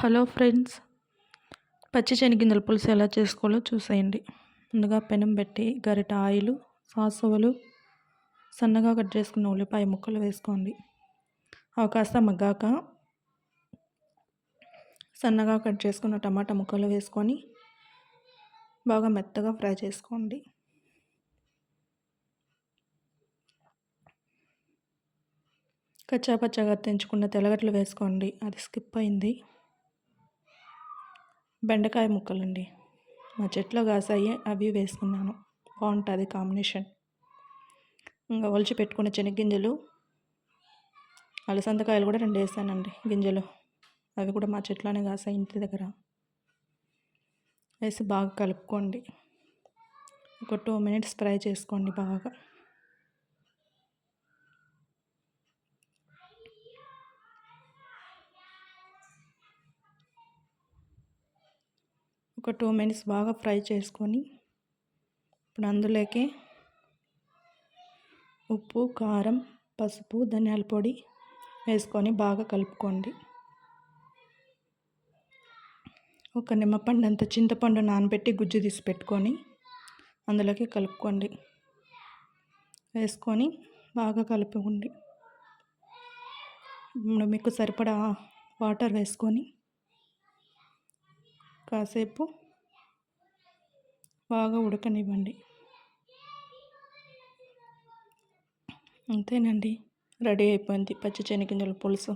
Hello friends, పచ్చి శనగింజల పులుసు ఎలా చేసుకోవాలో చూసేయండి. ముందుగా పెనం పెట్టి గరిట ఆయిలు, సాసువలు, సన్నగా కట్ చేసుకున్న ఉల్లిపాయ ముక్కలు వేసుకోండి. అవి కాస్త మగ్గాక సన్నగా కట్ చేసుకున్న టమాటా ముక్కలు వేసుకొని బాగా మెత్తగా ఫ్రై చేసుకోండి. కచ్చాపచ్చాగా తెంచుకున్న తెల్లగడ్డలు వేసుకోండి, అది స్కిప్ అయింది. బెండకాయ ముక్కలండి, మా చెట్లో కాసాయి, అవి వేసుకున్నాను, బాగుంటుంది కాంబినేషన్. ఇంకా ఒలిచి పెట్టుకున్న శనగగింజలు, అలసందకాయలు కూడా 2 వేసానండి గింజలు, అవి కూడా మా చెట్లోనే కాసాయి ఇంటి దగ్గర. వేసి బాగా కలుపుకోండి. ఒక 2 మినిట్స్ ఫ్రై చేసుకోండి బాగా. ఒక 2 మినిట్స్ బాగా ఫ్రై చేసుకొని ఇప్పుడు అందులోకి ఉప్పు, కారం, పసుపు, ధనియాల పొడి వేసుకొని బాగా కలుపుకోండి. ఒక నిమ్మపండు అంత చింతపండు నానబెట్టి గుజ్జు తీసి పెట్టుకొని అందులోకి కలుపుకోండి. వేసుకొని బాగా కలుపుకోండి. మీకు సరిపడా వాటర్ వేసుకొని కాసేపు బాగా ఉడకనివ్వండి. అంతేనండి, రెడీ అయిపోయింది పచ్చి శనగగింజల పులుసు.